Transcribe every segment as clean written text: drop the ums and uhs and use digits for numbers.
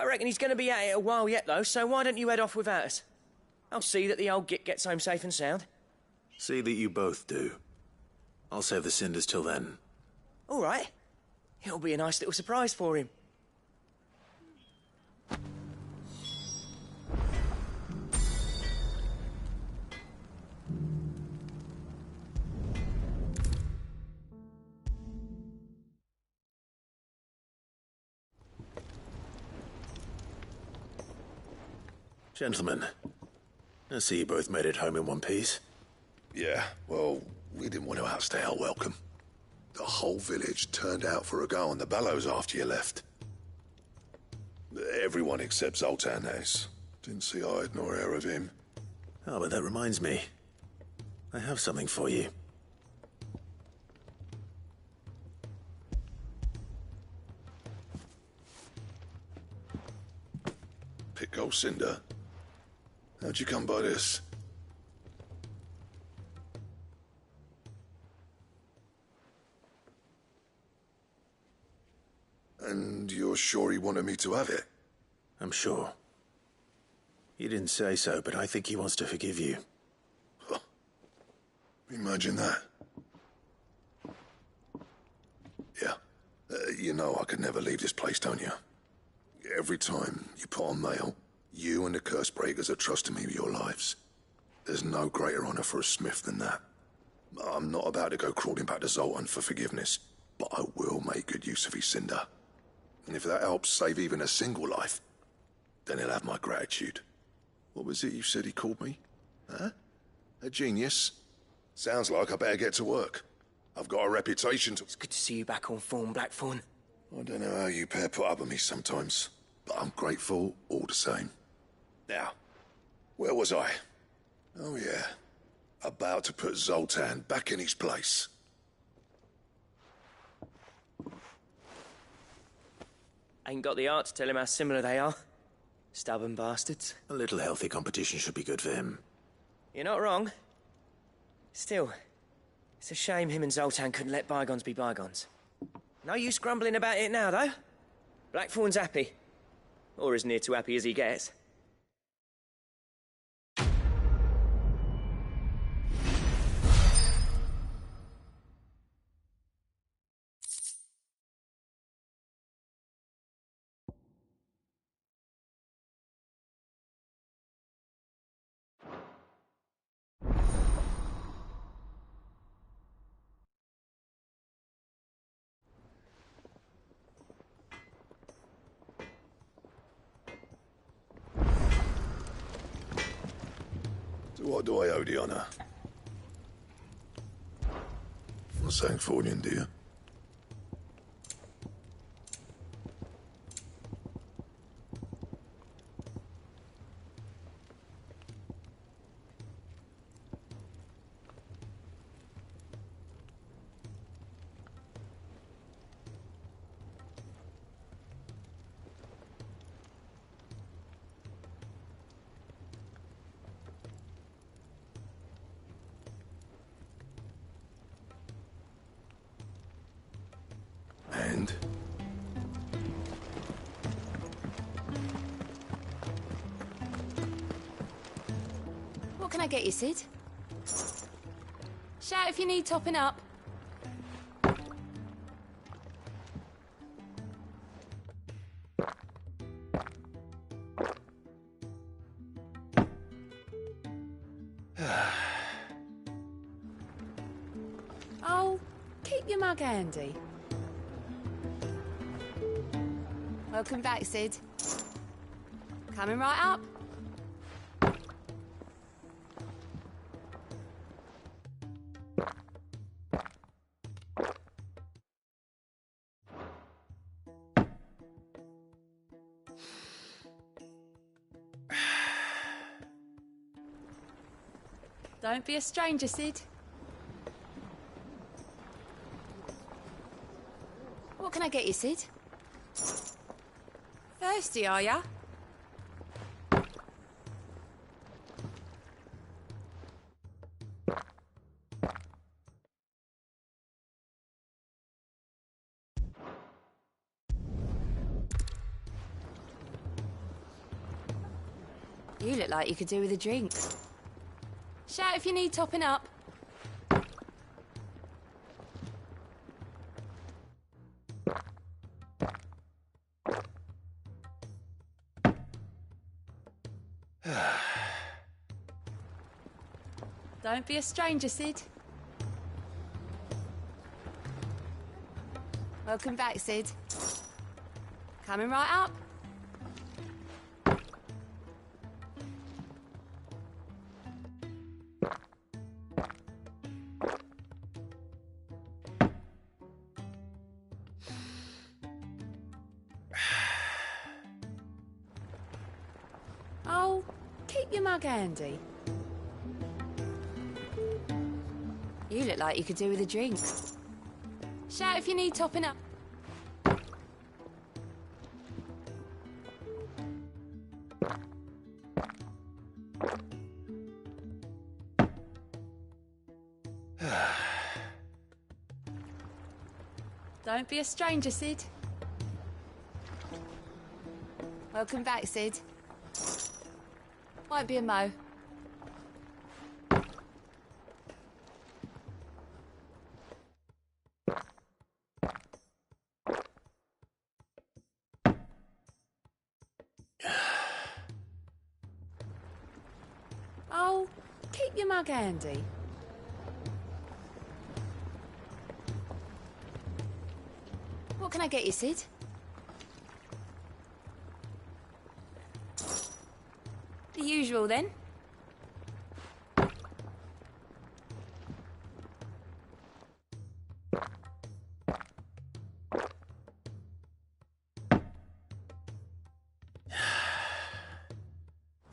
I reckon he's going to be at it a while yet, though, so why don't you head off without us? I'll see that the old git gets home safe and sound. See that you both do. I'll save the cinders till then. All right. It'll be a nice little surprise for him. Gentlemen, I see you both made it home in one piece. Yeah, well, we didn't want to outstay our welcome. The whole village turned out for a go on the bellows after you left. Everyone except Zoltan has. Didn't see hide nor hair of him. Oh, but that reminds me. I have something for you. Pico Cinder. How'd you come by this? And you're sure he wanted me to have it? I'm sure. He didn't say so, but I think he wants to forgive you. Huh. Imagine that. Yeah. You know I could never leave this place, don't you? Every time you put on mail, you and the curse breakers are trusting me with your lives. There's no greater honor for a smith than that. I'm not about to go crawling back to Zoltan for forgiveness, but I will make good use of his cinder. And if that helps save even a single life, then he'll have my gratitude. What was it you said he called me? Huh? A genius? Sounds like I better get to work. I've got a reputation to... It's good to see you back on form, Blackthorn. I don't know how you pair put up with me sometimes, but I'm grateful all the same. Now, where was I? Oh yeah, about to put Zoltan back in his place. Ain't got the art to tell him how similar they are. Stubborn bastards. A little healthy competition should be good for him. You're not wrong. Still, it's a shame him and Zoltan couldn't let bygones be bygones. No use grumbling about it now, though. Blackthorn's happy. Or as near to happy as he gets. To what do I owe the honor? I'm saying for you, dear. And? What can I get you, Sid? Shout if you need topping up. Oh, keep your mug handy. Welcome back, Sid. Coming right up. Don't be a stranger, Sid. What can I get you, Sid? Thirsty, are ya? You look like you could do with a drink. Shout if you need topping up. Don't be a stranger, Sid. Welcome back, Sid. Coming right up. Oh, keep your mug handy. You look like you could do with a drink. Shout if you need topping up. Don't be a stranger, Sid. Welcome back, Sid. Might be a mo. Oh, keep your mug handy. What can I get you, Sid? The usual, then.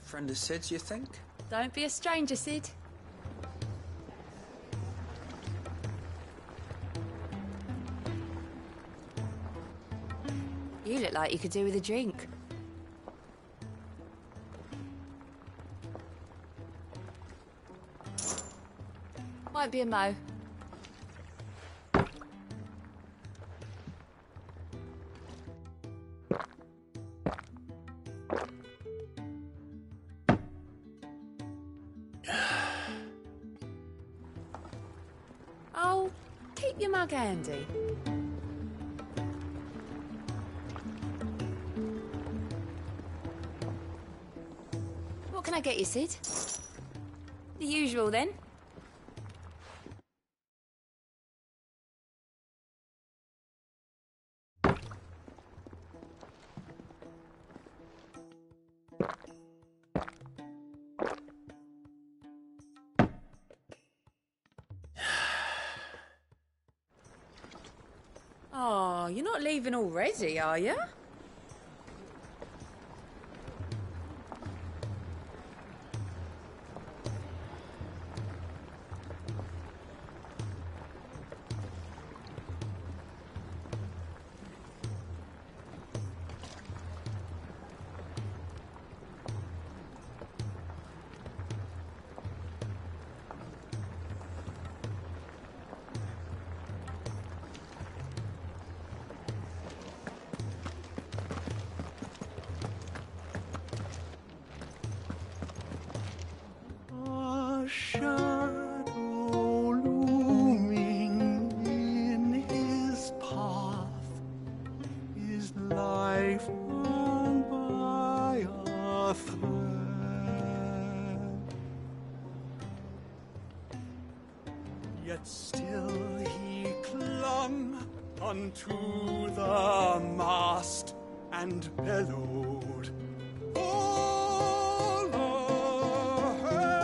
Friend of Sid's, you think? Don't be a stranger, Sid. You look like you could do with a drink. Might be a mo. Oh, keep your mug handy. What can I get you, Sid? The usual, then. Oh, you're not leaving already, are you? A shadow looming in his path, his life hung by a thread. Yet still he clung unto the mast and bellowed, "All ahead!"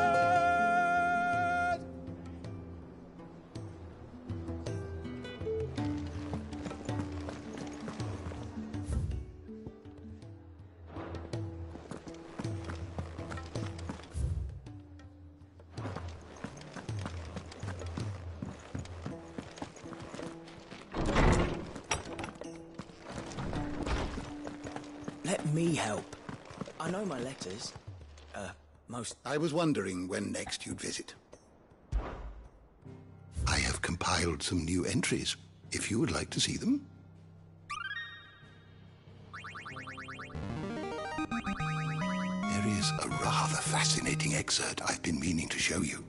Let me help. I know my letters. Most... I was wondering when next you'd visit. I have compiled some new entries, if you would like to see them. There Here is a rather fascinating excerpt I've been meaning to show you.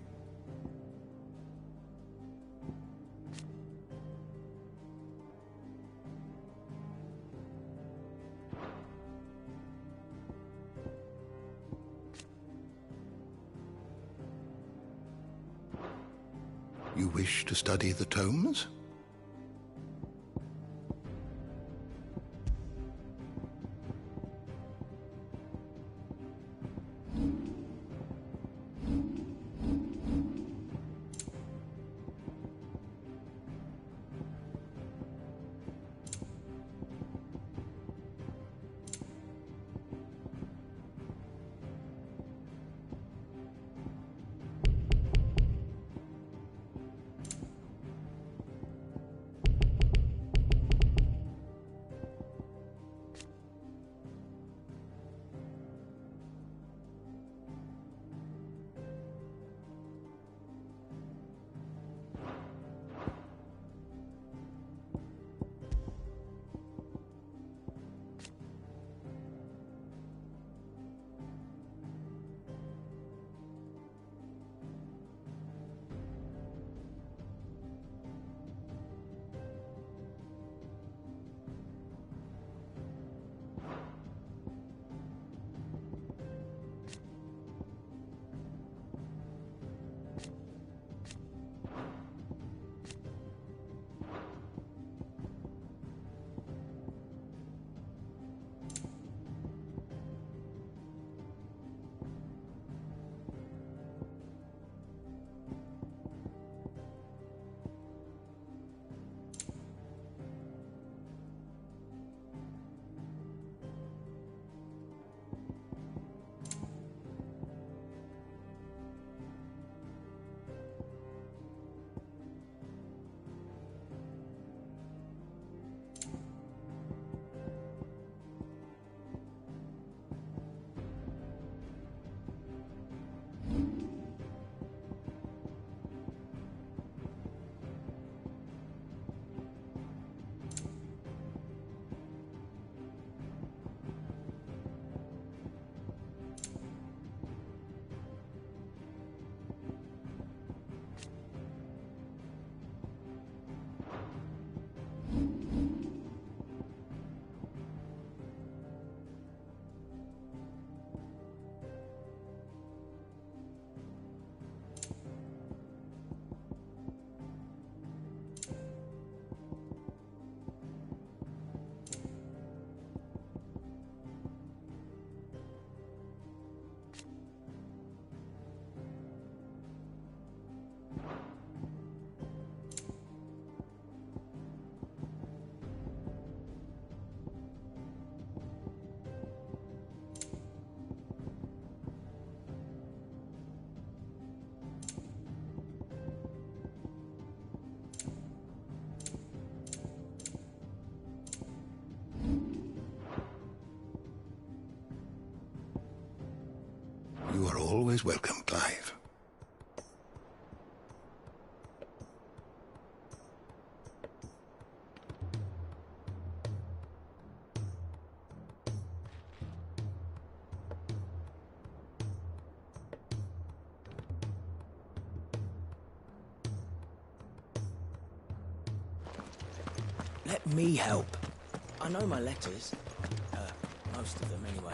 You wish to study the tomes? You are always welcome, Clive. Let me help. I know my letters. Most of them, anyway.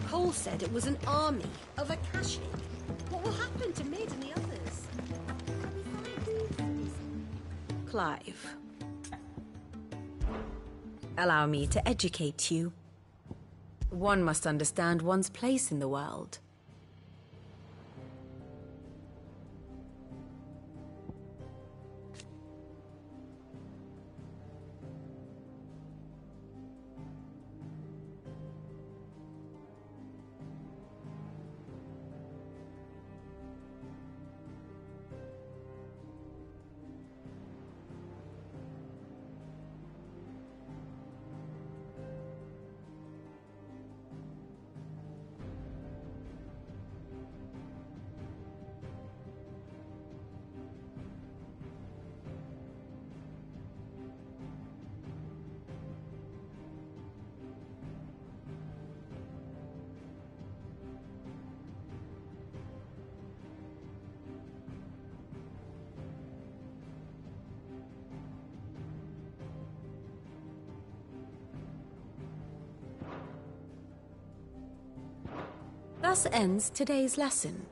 Cole said it was an army of Akashi. What will happen to Mid and the others? Clive. Allow me to educate you. One must understand one's place in the world. Thus ends today's lesson.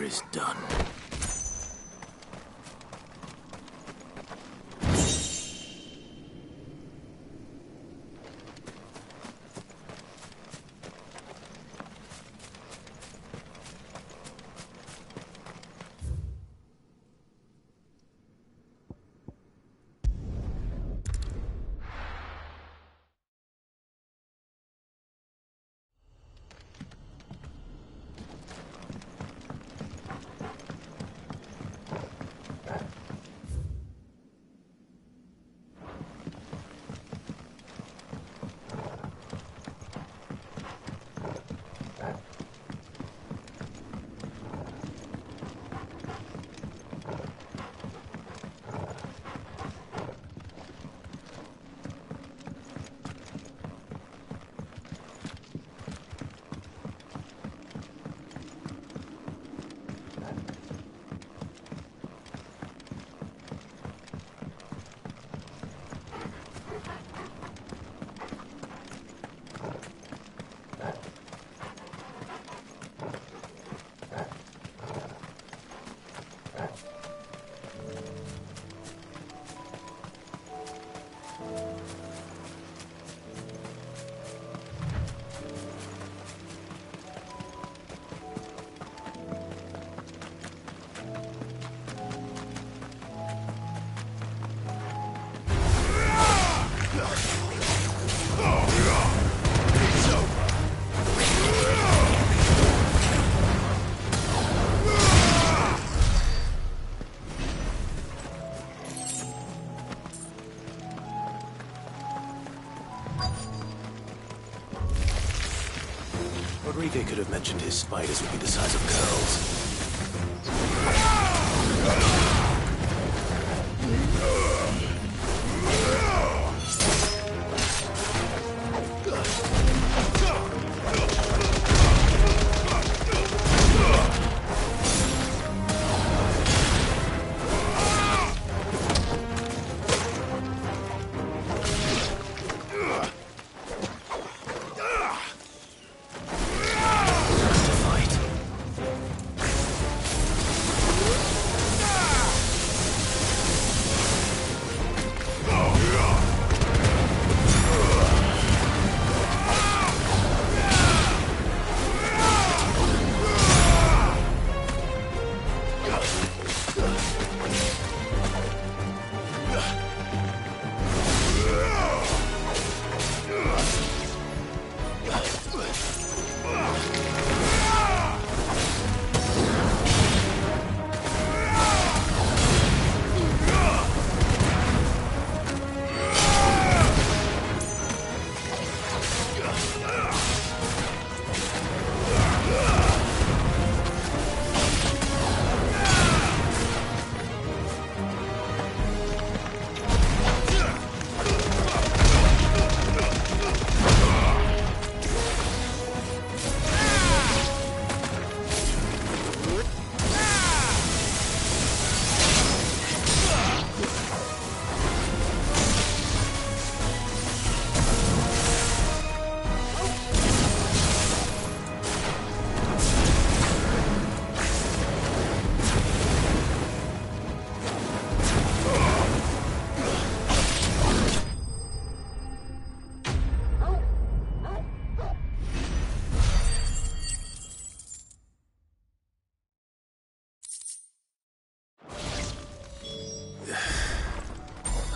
is done. Rodriguez could have mentioned his spiders would be the size of curls.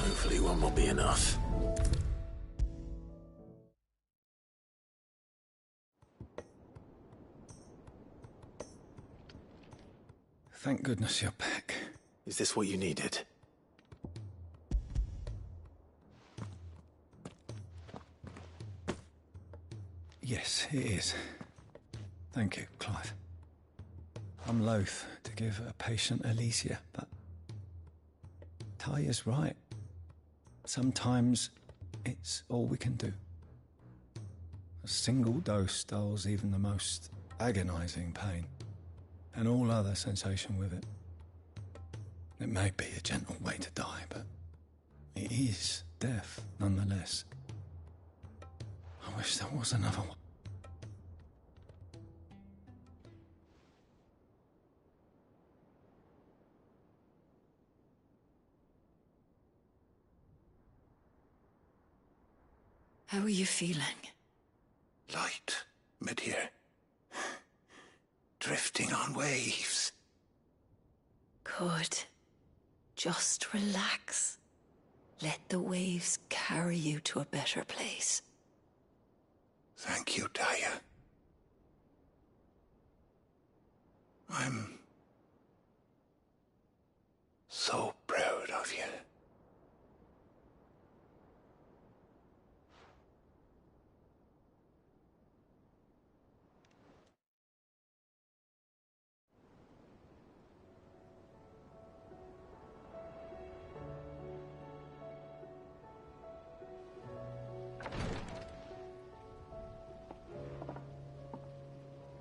Hopefully one will be enough. Thank goodness you're back. Is this what you needed? Yes, it is. Thank you, Clive. I'm loath to give a patient Elysia, but Talia's right. Sometimes it's all we can do. A single dose dulls even the most agonizing pain, and all other sensation with it. It may be a gentle way to die, but it is death nonetheless. I wish there was another one. How are you feeling? Light, mid-here. Drifting on waves. Good. Just relax. Let the waves carry you to a better place. Thank you, Daya. I'm so proud of you.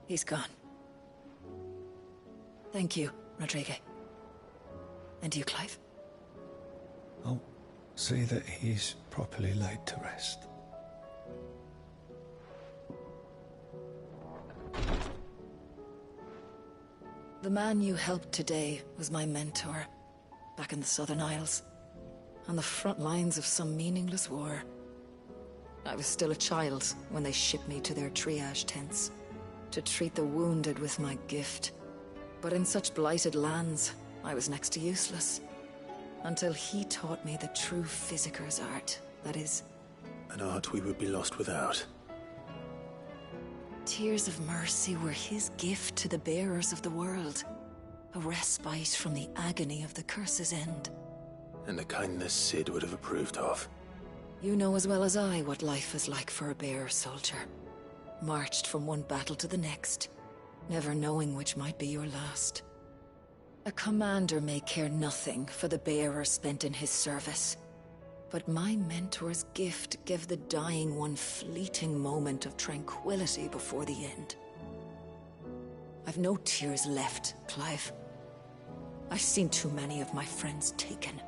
He's gone. Thank you, Rodrigo. And you, Clive? I'll see that he's properly laid to rest. The man you helped today was my mentor, back in the Southern Isles, on the front lines of some meaningless war. I was still a child when they shipped me to their triage tents, to treat the wounded with my gift. But in such blighted lands, I was next to useless. Until he taught me the true physicker's art, that is... An art we would be lost without. Tears of mercy were his gift to the bearers of the world. A respite from the agony of the curse's end. And a kindness Sid would have approved of. You know as well as I what life is like for a bearer soldier. Marched from one battle to the next, never knowing which might be your last. A commander may care nothing for the bearer spent in his service. But my mentor's gift gave the dying one fleeting moment of tranquility before the end. I've no tears left, Clive. I've seen too many of my friends taken.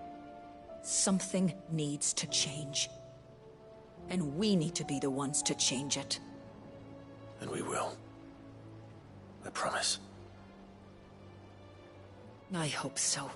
Something needs to change. And we need to be the ones to change it. And we will. I promise. I hope so.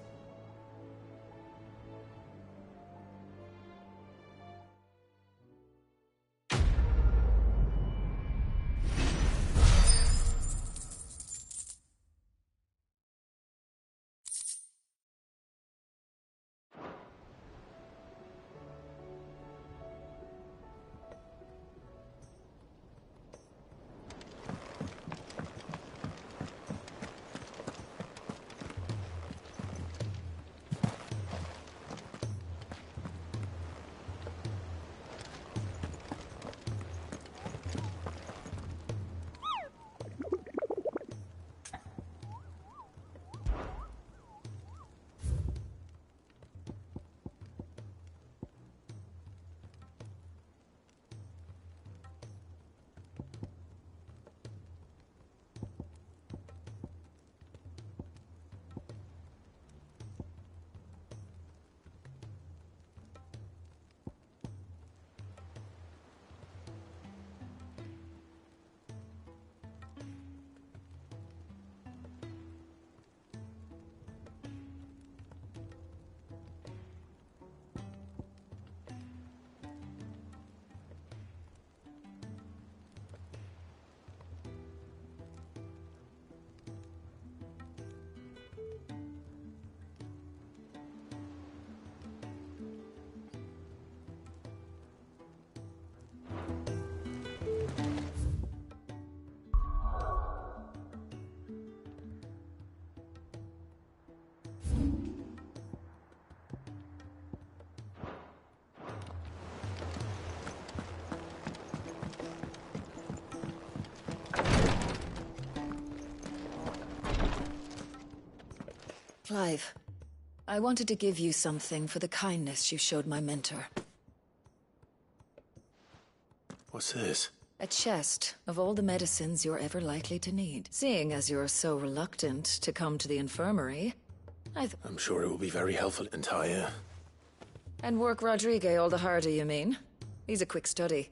Clive, I wanted to give you something for the kindness you showed my mentor. What's this? A chest of all the medicines you're ever likely to need. Seeing as you're so reluctant to come to the infirmary, I'm sure it will be very helpful, Entire. And work Rodrigo all the harder, you mean? He's a quick study,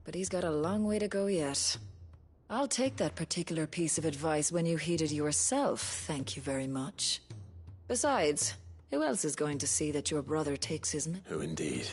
but he's got a long way to go yet. I'll take that particular piece of advice when you heed it yourself, thank you very much. Besides, who else is going to see that your brother takes his Who indeed?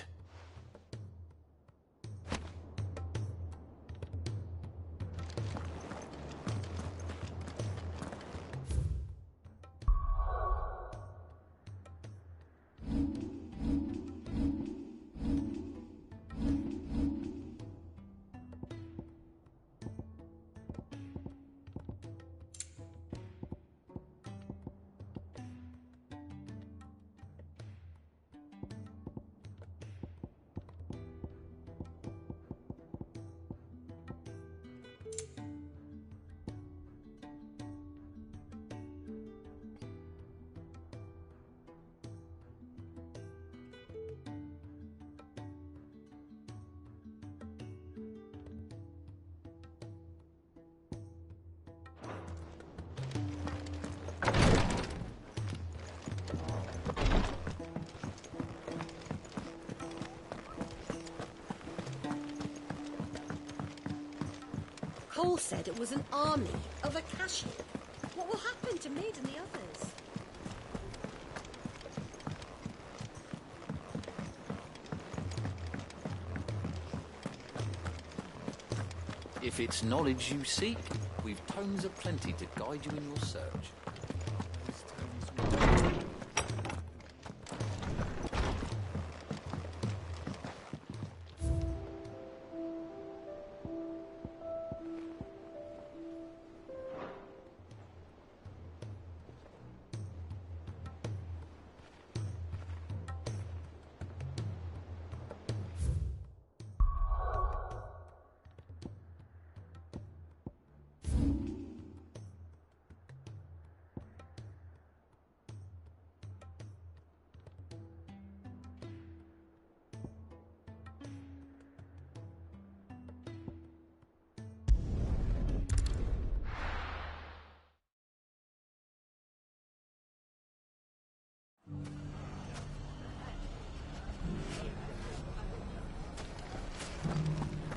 Cole said it was an army of Akashi. What will happen to Mid and the others? If it's knowledge you seek, we've tomes aplenty to guide you in your search.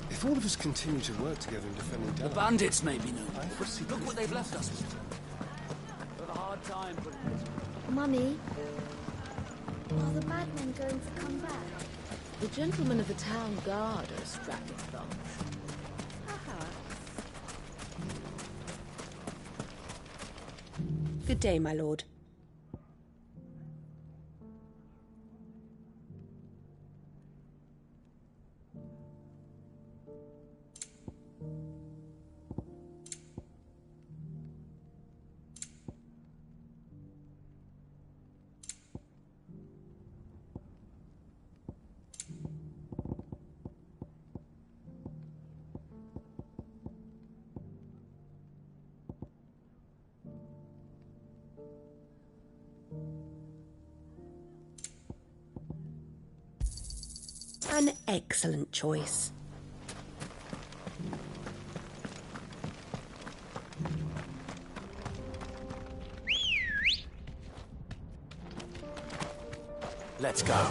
If all of us continue to work together in defending The Delaware... bandits may be known. Look what they've left us with. We've a hard time putting this. Mummy, are the bad men going to come back? The gentlemen of the town guard are a strapping bunch. Good day, my lord. An excellent choice. Let's go.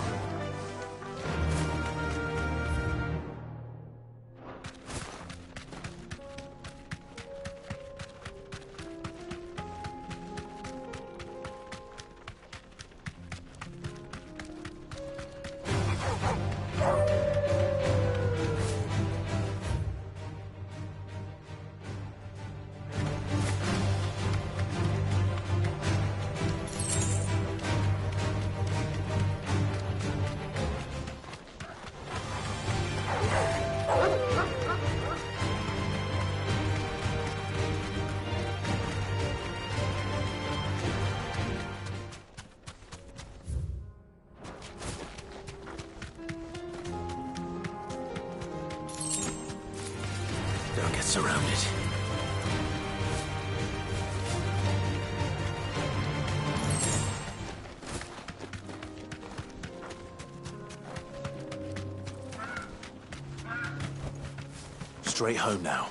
Don't get surrounded. Straight home now.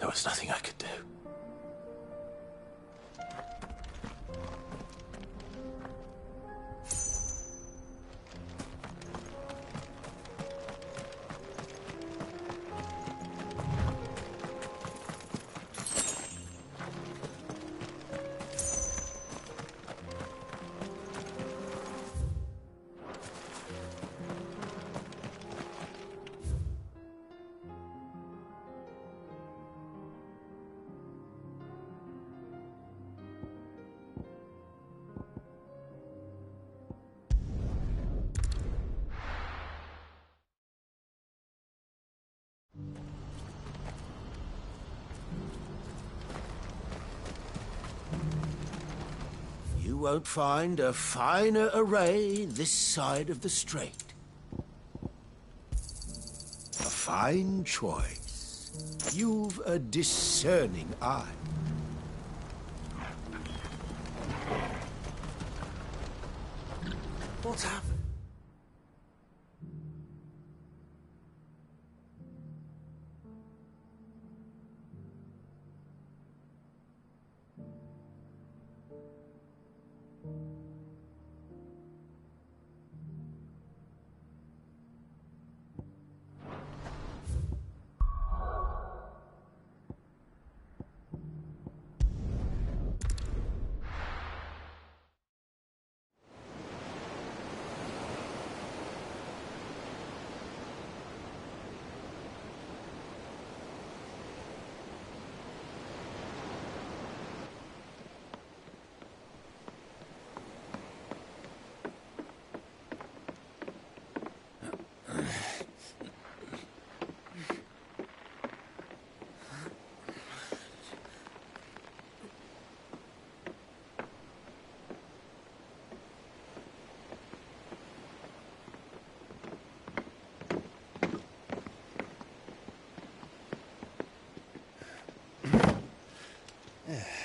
There was nothing I could do. You won't find a finer array this side of the strait. A fine choice. You've a discerning eye. What's happened?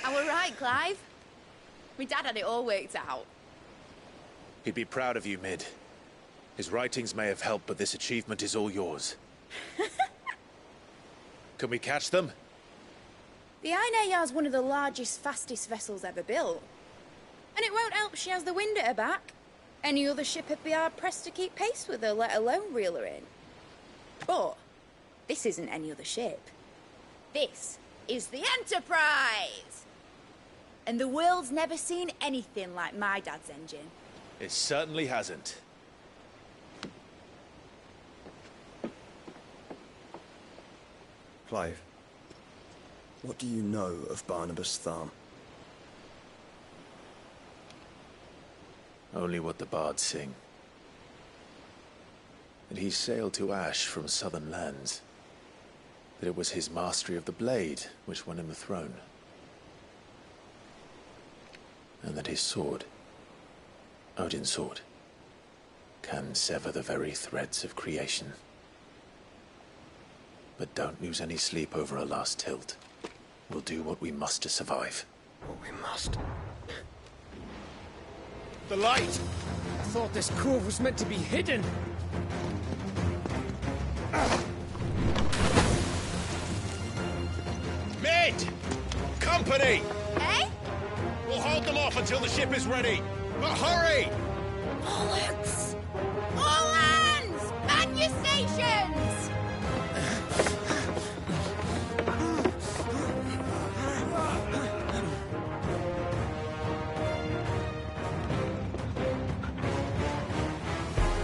I were right, Clive. My dad had it all worked out. He'd be proud of you, Mid. His writings may have helped, but this achievement is all yours. Can we catch them? The Ainayar's one of the largest, fastest vessels ever built. And it won't help she has the wind at her back. Any other ship would be hard-pressed to keep pace with her, let alone reel her in. But this isn't any other ship. This is the Enterprise! And the world's never seen anything like my dad's engine. It certainly hasn't. Clive, what do you know of Barnabas Tharm? Only what the bards sing. That he sailed to Ash from southern lands. That it was his mastery of the blade which won him the throne. And that his sword, Odin's sword, can sever the very threads of creation. But don't lose any sleep over a last tilt. We'll do what we must to survive. What we must. The light! I thought this cove was meant to be hidden. Mid! Company! Eh? We'll hold them off until the ship is ready. But hurry! Bullets! All hands! Man your stations!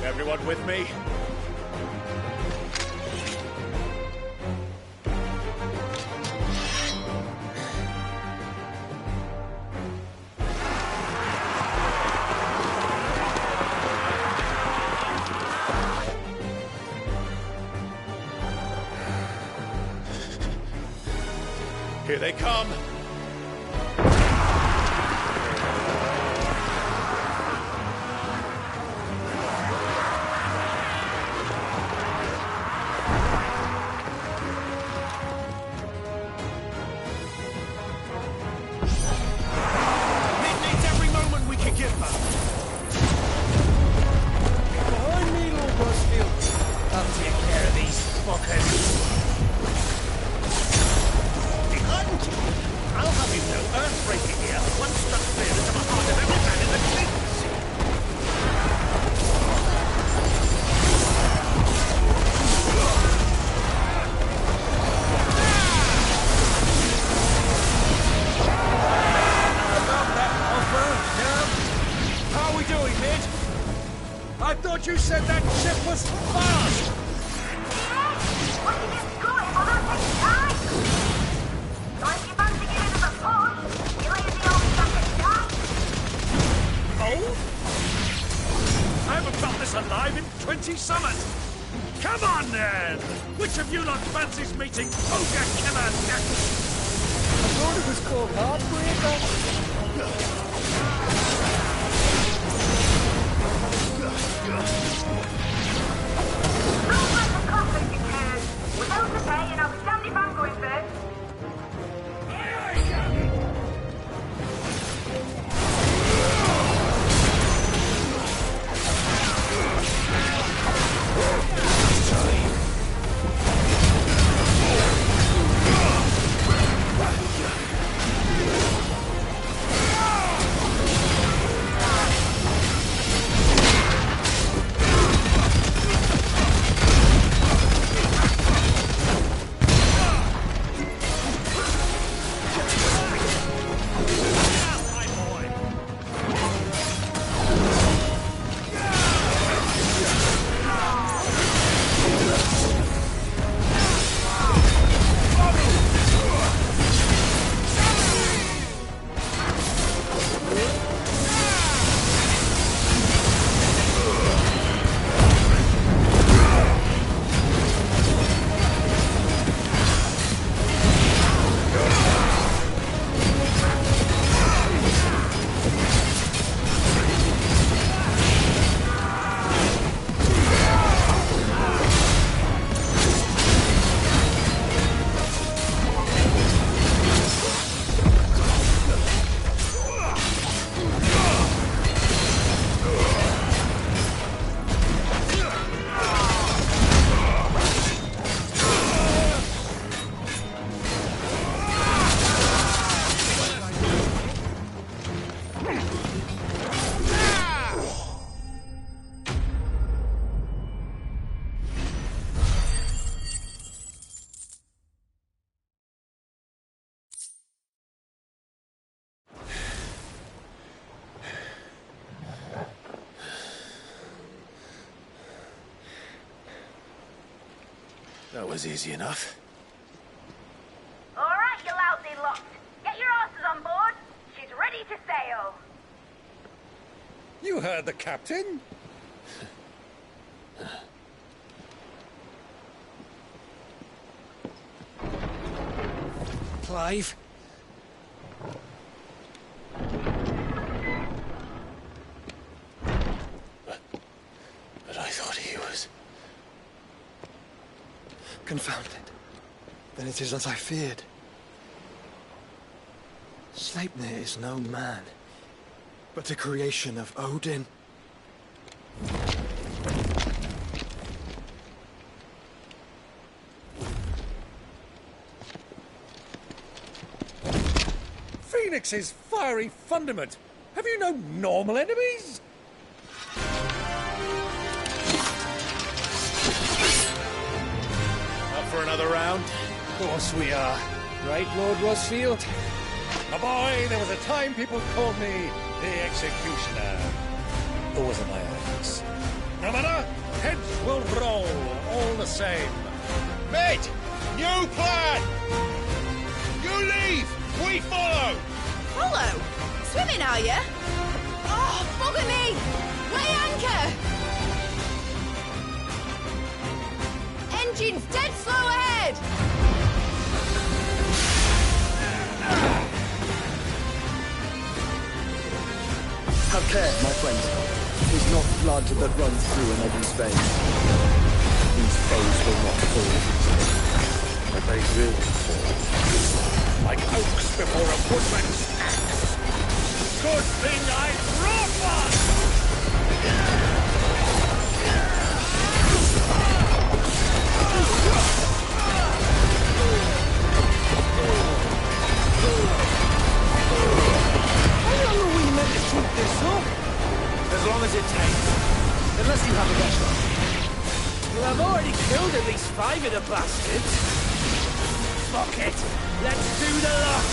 Everyone with me? Here they come! Which of you lot fancies meeting Ogre Killer next? I thought it was called Heartbreaker. Without the pay, and I'll be damned if I'm going first. That was easy enough. All right, you lousy lot. Get your asses on board. She's ready to sail. You heard the captain. Clive? But I thought he was... Confounded. Then it is as I feared. Sleipnir is no man, but a creation of Odin. Phoenix's fiery fundament. Have you no normal enemies? Up for another round? Of course we are. Right, Lord Rosfield? A boy, there was a time people called me the Executioner. Or was it my eyes? No matter, heads will roll all the same. Mate, new plan! You leave, we follow! Follow? Swimming, are you? Oh, bugger me! Weigh anchor! Engine's dead slow ahead! Have care, my friend. 'Tis not blood that runs through another's veins. These foes will not fall. But they will fall. Like oaks before a woodman's axe. Good thing I brought one! How long are we meant to keep this up? As long as it takes. Unless you have a better. Well, I've already killed at least 5 of the bastards. Fuck it. Let's do the lot.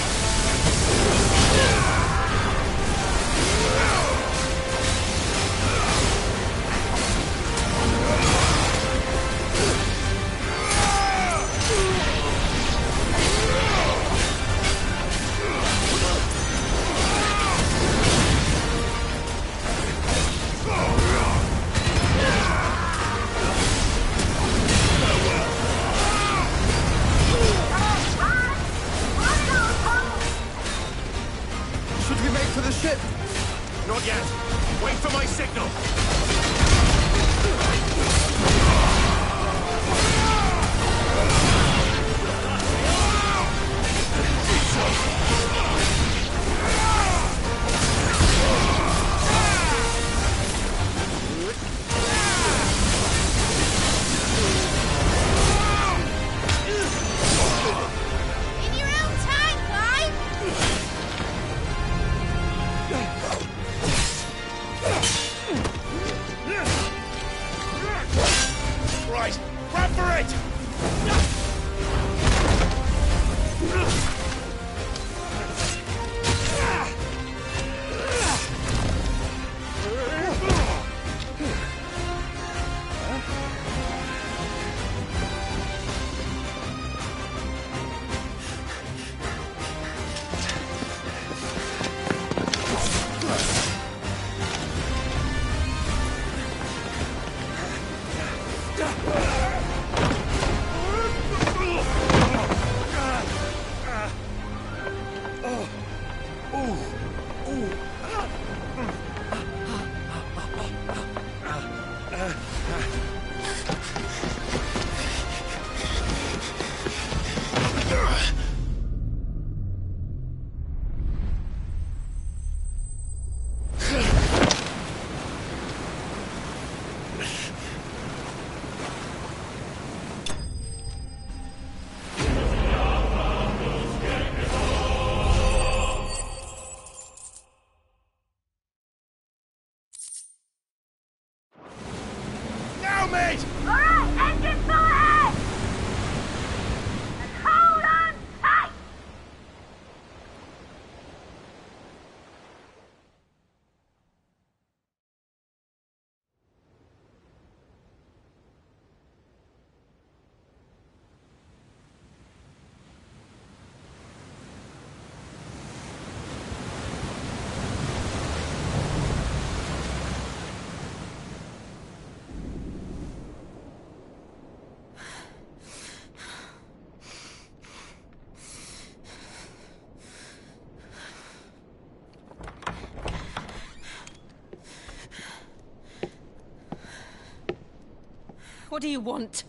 do you want?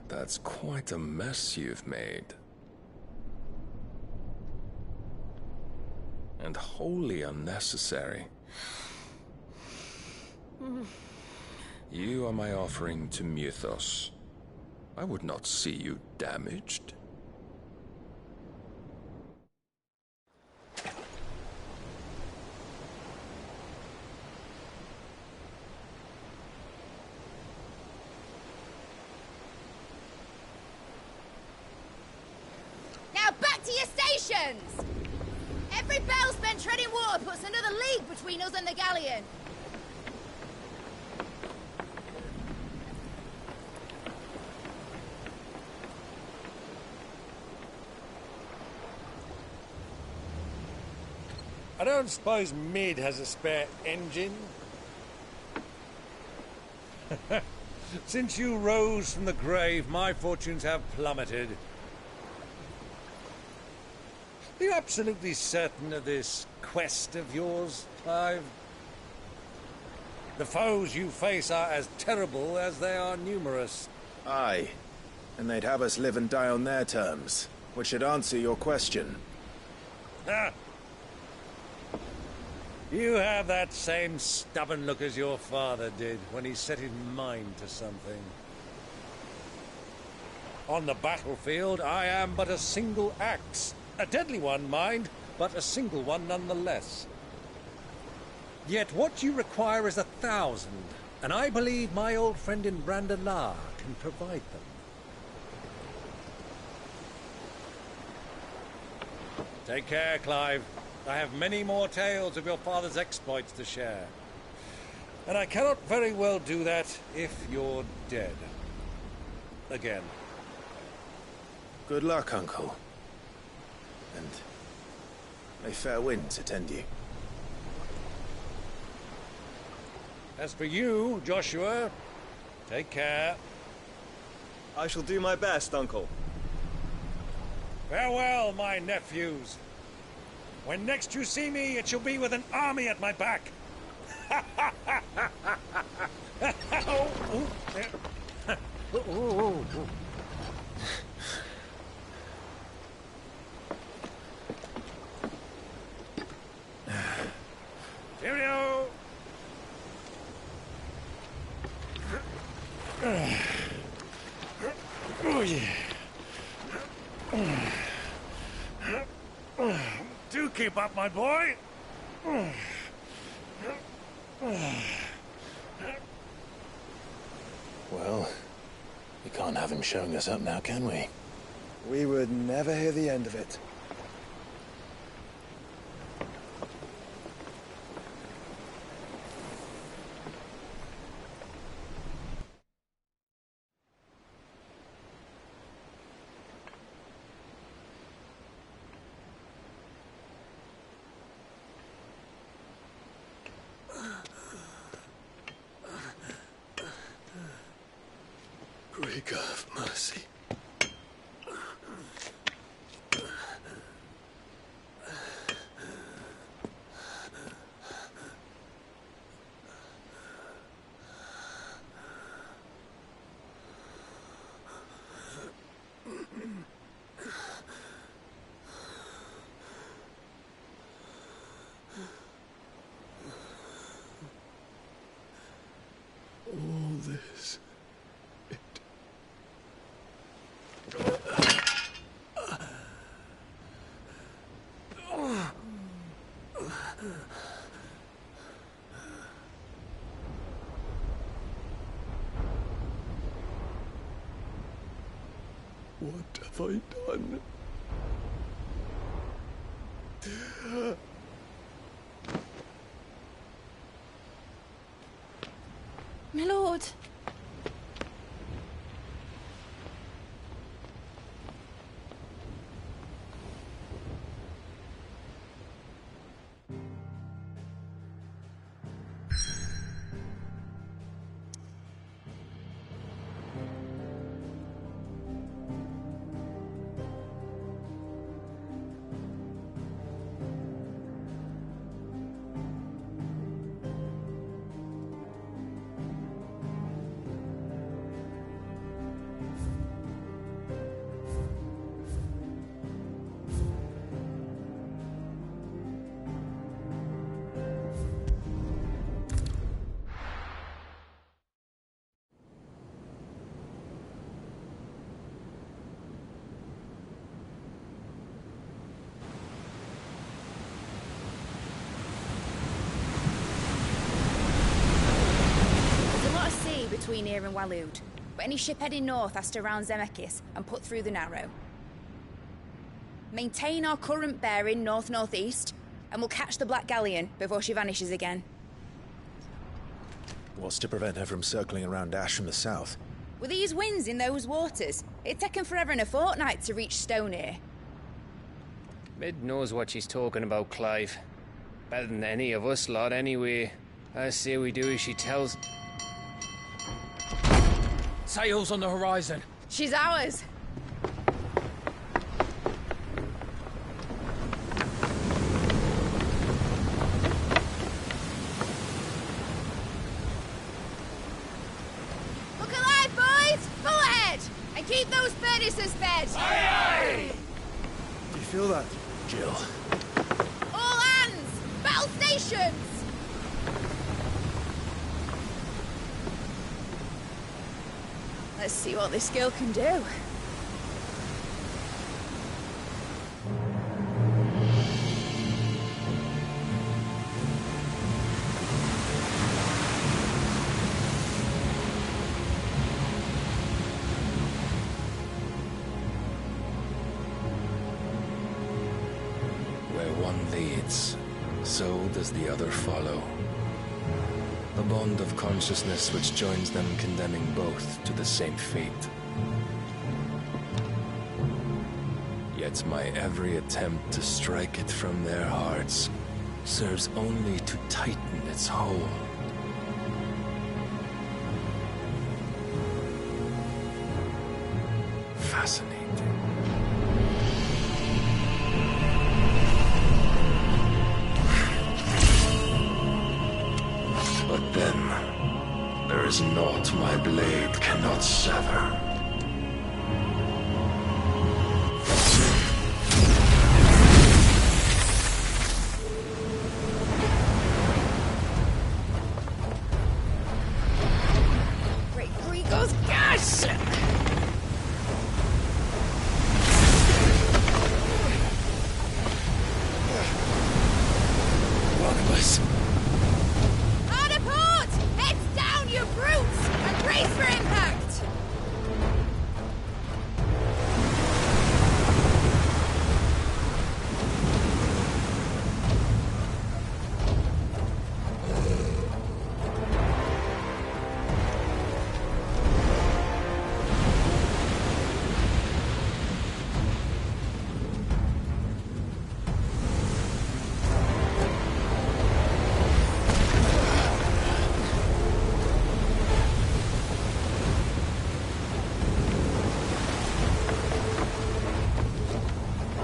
That's quite a mess you've made. And wholly unnecessary. You are my offering to Mythos. I would not see you damaged. Now back to your stations! Every bell spent treading water puts another league between us and the galleon. I don't suppose Mid has a spare engine? Since you rose from the grave, my fortunes have plummeted. Are you absolutely certain of this quest of yours, Clive? The foes you face are as terrible as they are numerous. Aye. And they'd have us live and die on their terms, which should answer your question. Ah! You have that same stubborn look as your father did when he set his mind to something. On the battlefield, I am but a single axe. A deadly one, mind, but a single one nonetheless. Yet what you require is 1,000, and I believe my old friend in Brandalar can provide them. Take care, Clive. I have many more tales of your father's exploits to share. And I cannot very well do that if you're dead. Again. Good luck, Uncle. And may fair winds attend you. As for you, Joshua, take care. I shall do my best, Uncle. Farewell, my nephews. When next you see me, it shall be with an army at my back. Cheerio! Oh, yeah. Do keep up, my boy. Well, we can't have him showing us up now, can we? We would never hear the end of it. Greek have mercy. All this. What have I done? My lord. between here and Waloed, but any ship heading north has to round Zemeckis and put through the Narrow. Maintain our current bearing north-northeast, and we'll catch the Black Galleon before she vanishes again. What's to prevent her from circling around Ash from the south? With these winds in those waters, it'd take 'em forever and a fortnight to reach Stonehere. Mid knows what she's talking about, Clive. Better than any of us lot, anyway. I say we do as she tells. Sails on the horizon. She's ours. Look alive, boys! Pull ahead! And keep those furnaces fed! Aye, aye! Do you feel that? Jill. All hands! Battle stations! Let's see what this girl can do. Where one leads, so does the other follow. A bond of consciousness which joins them, condemning both to the same fate. Yet my every attempt to strike it from their hearts serves only to tighten its hold. Fascinating. But then, there is naught my blade cannot sever. Great Gregor's gosh! One of us. Hard a port! Heads down, you brutes! And brace for impact!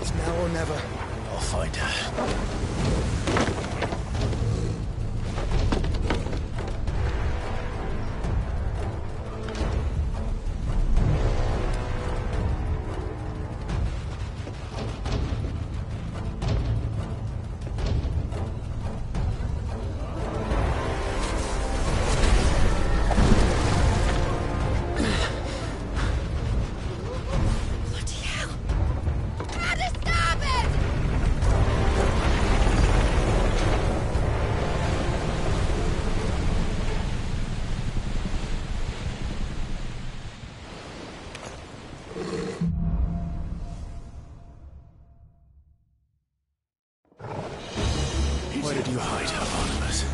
It's now or never. I'll find her. Bloody hell! At the starboard! Where did you hide, Hieronymus?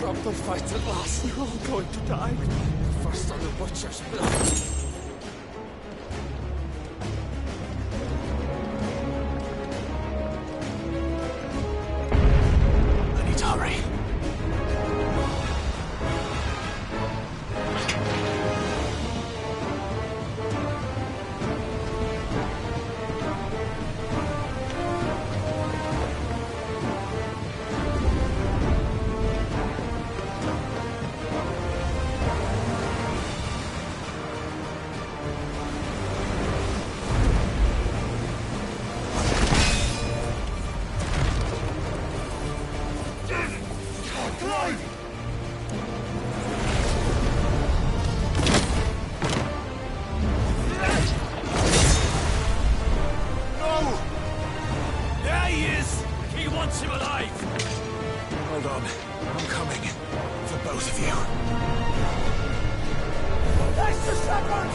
From the fight at last, you're all going to die. First on the butcher's block. I need to hurry. Hold on. I'm coming. For both of you. Extra seconds!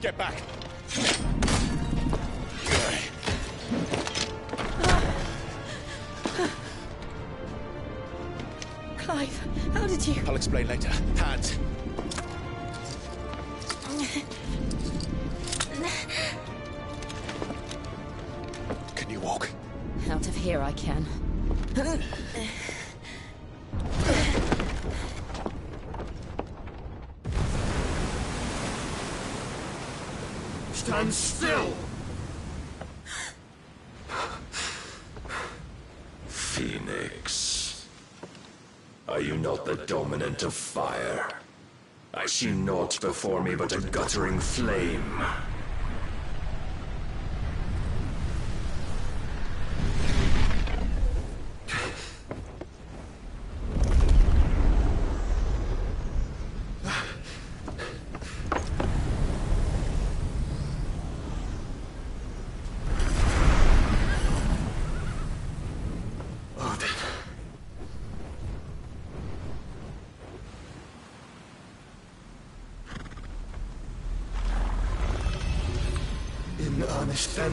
Get back! Clive, how did you... I'll explain later. Hands! Can you walk? Out of here I can. Stand still! Phoenix, are you not the dominant of fire? I see naught before me but a guttering flame. In earnest, then.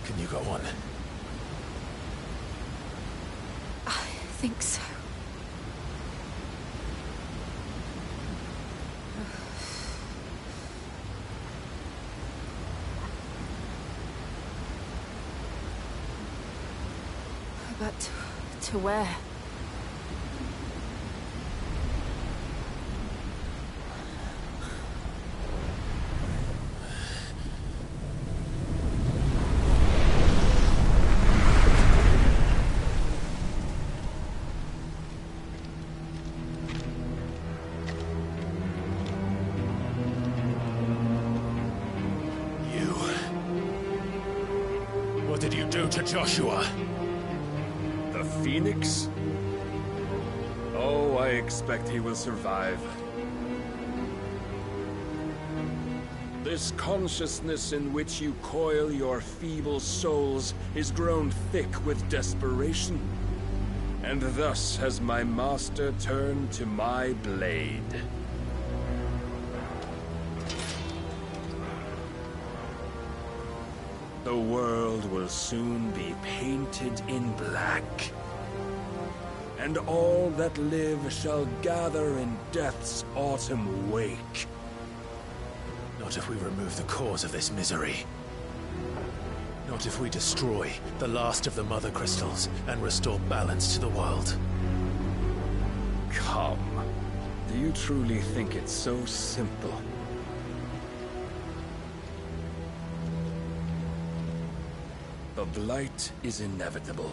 Can you go on? I think so. But to where? What did you do to Joshua? The Phoenix? Oh, I expect he will survive. This consciousness in which you coil your feeble souls is grown thick with desperation. And thus has my master turned to my blade. The world will soon be painted in black. And all that live shall gather in death's autumn wake. Not if we remove the cause of this misery. Not if we destroy the last of the Mother Crystals and restore balance to the world. Come. Do you truly think it's so simple? The blight is inevitable.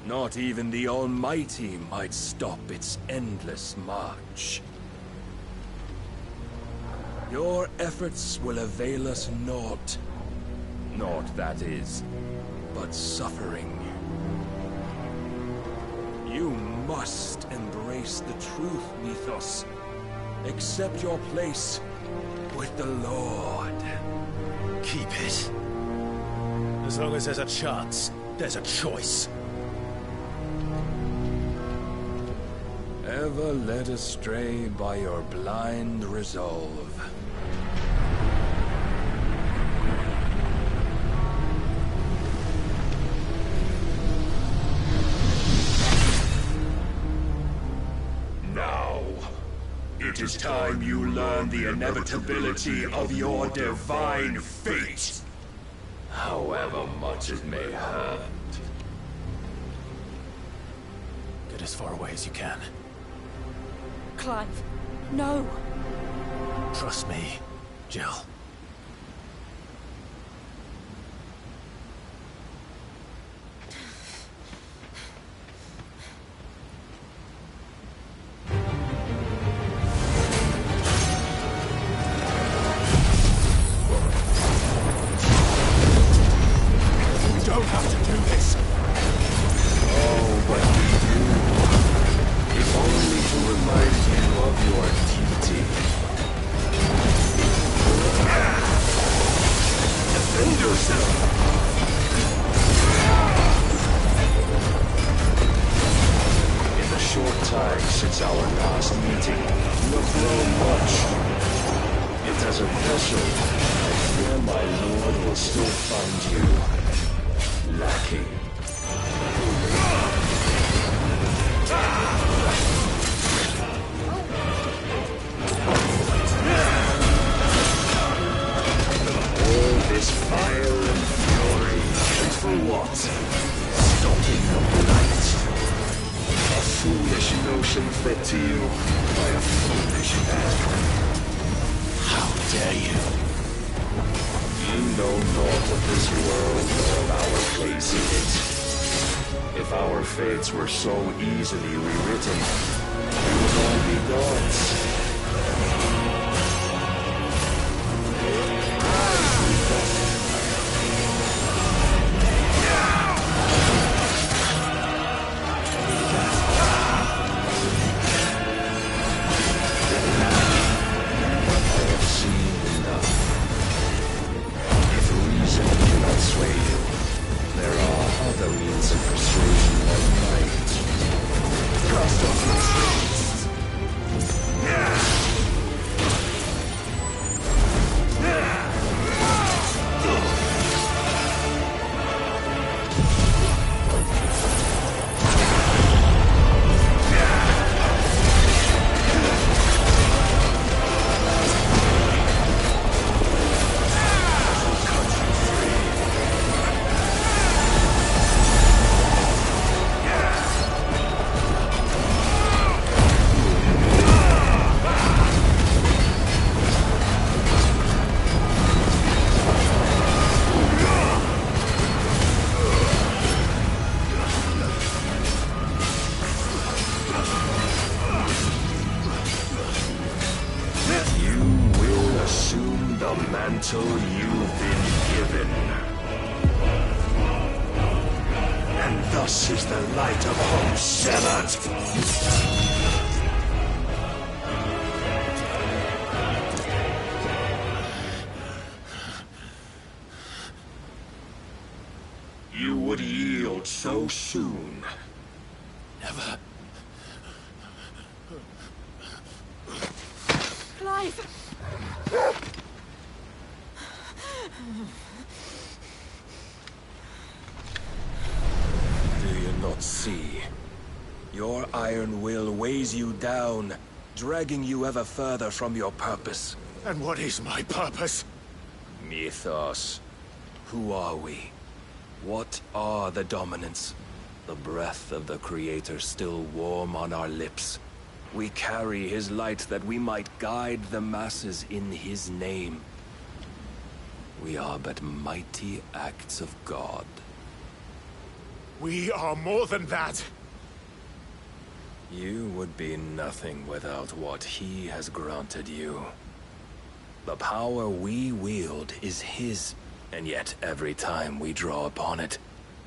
Not even the Almighty might stop its endless march. Your efforts will avail us naught. Naught, that is, but suffering. You must embrace the truth, Mythos. Accept your place with the Lord. Keep it. As long as there's a chance, there's a choice. Ever led astray by your blind resolve. Now, it is time you learn the inevitability of your divine fate. However much it may hurt. Get as far away as you can. Clive, no. Trust me, Jill. Down, dragging you ever further from your purpose. And what is my purpose? Mythos. Who are we? What are the dominants? The breath of the Creator still warm on our lips. We carry his light that we might guide the masses in his name. We are but mighty acts of God. We are more than that. You would be nothing without what he has granted you. The power we wield is his, and yet every time we draw upon it,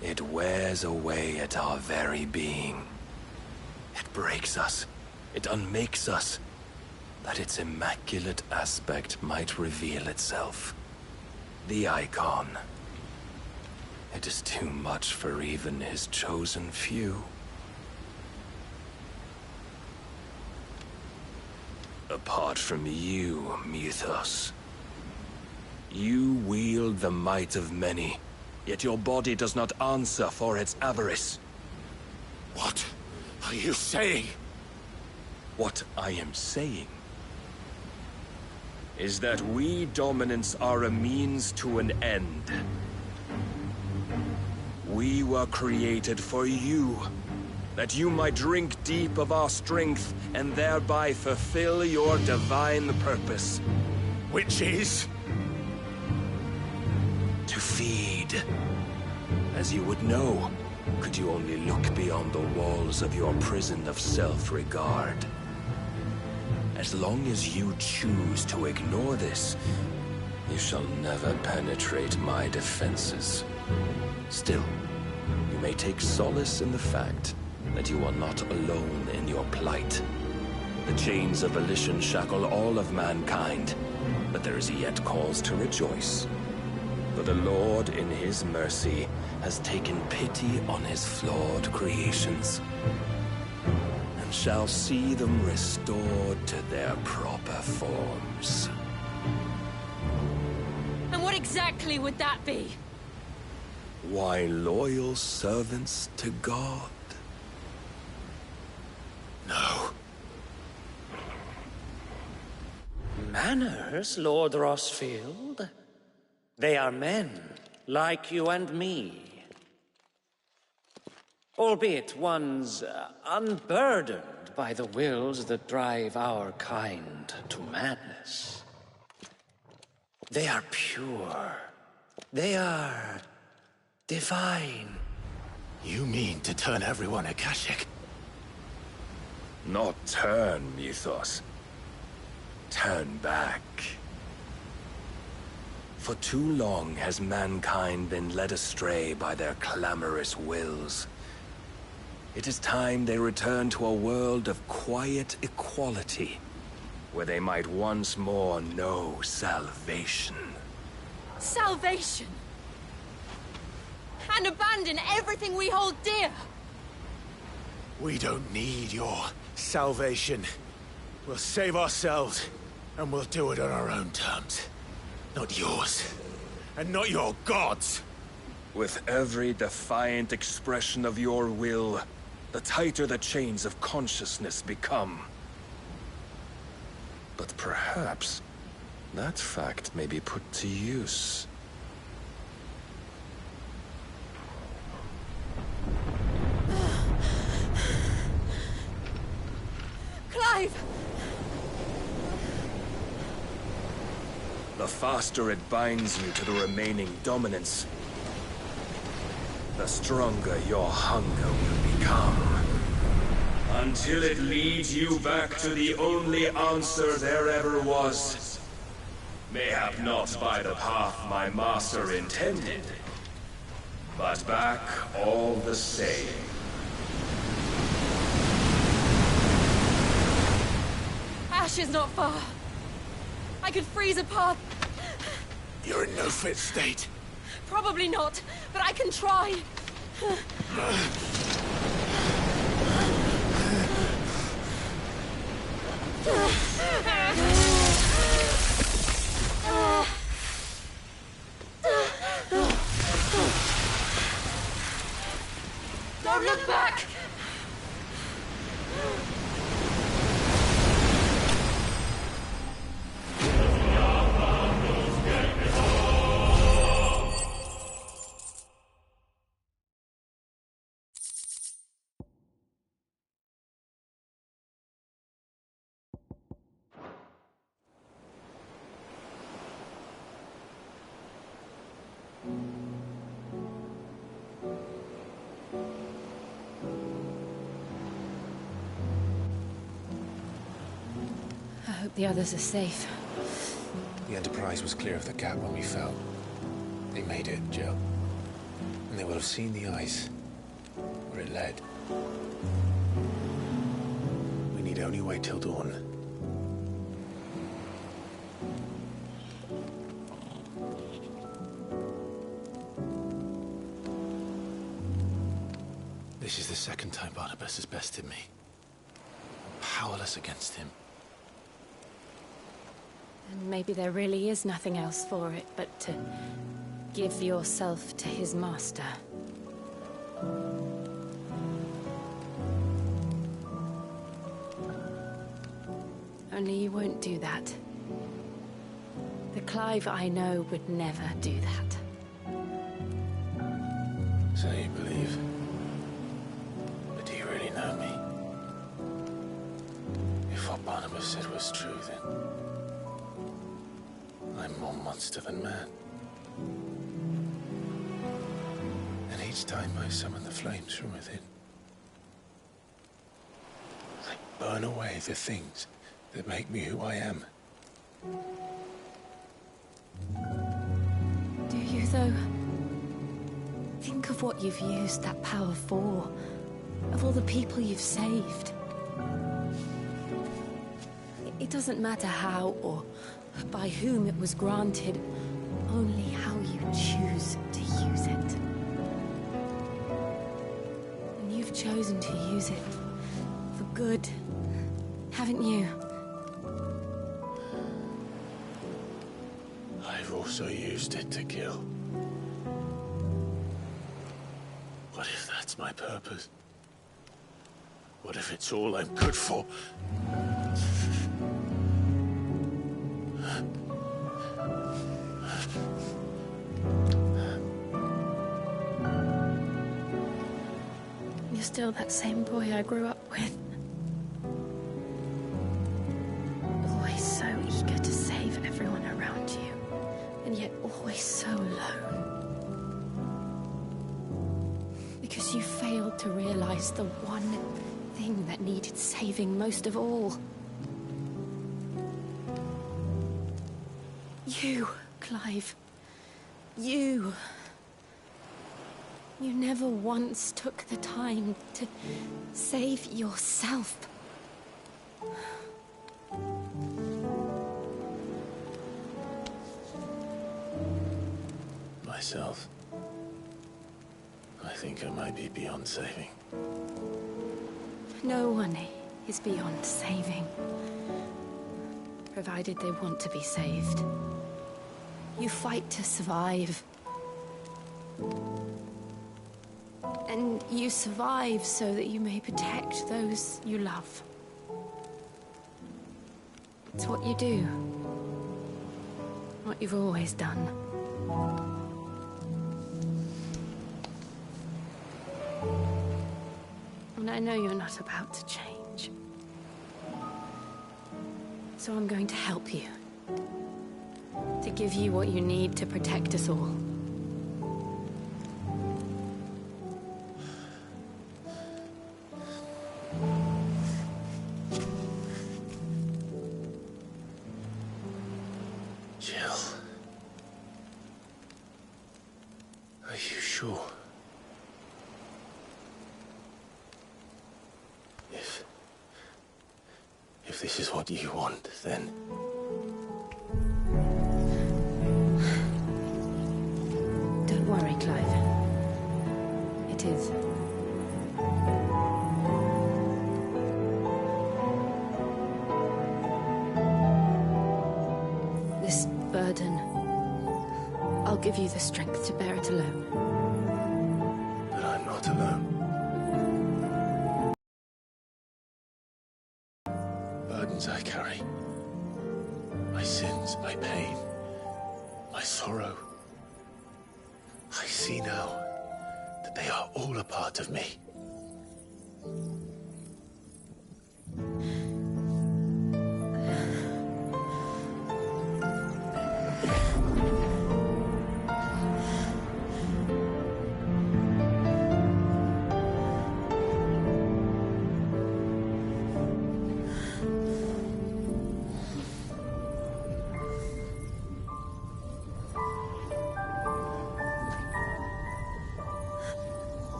it wears away at our very being. It breaks us. It unmakes us. That its immaculate aspect might reveal itself. The icon. It is too much for even his chosen few. Apart from you, Mythos. You wield the might of many, yet your body does not answer for its avarice. What are you saying? What I am saying is that we dominants are a means to an end. We were created for you, that you might drink deep of our strength and thereby fulfill your divine purpose. Which is? To feed. As you would know, could you only look beyond the walls of your prison of self-regard. As long as you choose to ignore this, you shall never penetrate my defenses. Still, you may take solace in the fact that you are not alone in your plight. The chains of volition shackle all of mankind, but there is yet cause to rejoice. For the Lord, in his mercy, has taken pity on his flawed creations, and shall see them restored to their proper forms. And what exactly would that be? Why, loyal servants to God. No. Manners, Lord Rossfield? They are men, like you and me. Albeit ones unburdened by the wills that drive our kind to madness. They are pure. They are divine. You mean to turn everyone Akashic? Not turn, Mythos. Turn back. For too long has mankind been led astray by their clamorous wills. It is time they return to a world of quiet equality, where they might once more know salvation. Salvation? And abandon everything we hold dear? We don't need your salvation. We'll save ourselves, and we'll do it on our own terms. Not yours, and not your gods. With every defiant expression of your will, the tighter the chains of consciousness become. But perhaps that fact may be put to use. Clive! The faster it binds you to the remaining dominance, the stronger your hunger will become. Until it leads you back to the only answer there ever was. Mayhap not by the path my master intended, but back all the same. Ash is not far. I could freeze a path. You're in no fit state. Probably not, but I can try. Don't look back! I hope the others are safe. The Enterprise was clear of the gap when we fell. They made it, Jill. And they will have seen the ice where it led. they only wait till dawn. This is the second time Barnabas has bested me. Powerless against him. And maybe there really is nothing else for it but to give yourself to his master. Only you won't do that. The Clive I know would never do that. So you believe? But do you really know me? If what Barnabas said was true, then I'm more monster than man. And each time I summon the flames from within, I burn away the things that make me who I am. Do you, though? Think of what you've used that power for. Of all the people you've saved. It doesn't matter how or by whom it was granted, only how you choose to use it. And you've chosen to use it for good, haven't you? I've also used it to kill. What if that's my purpose? What if it's all I'm good for? You're still that same boy I grew up with. Always so eager to save everyone around you, and yet always so alone. Because you failed to realize the one thing that needed saving most of all. You, Clive. You. You never once took the time to save yourself. Myself? I think I might be beyond saving. No one is beyond saving. Provided they want to be saved. You fight to survive. And you survive so that you may protect those you love. It's what you do. What you've always done. And I know you're not about to change. So I'm going to help you. To give you what you need to protect us all. Jill. Are you sure? If this is what you want, then... Don't worry, Clive. It is. This burden, I'll give you the strength to bear it alone. But I'm not alone. Burdens I carry. My sins, my pain, my sorrow. I see now that they are all a part of me.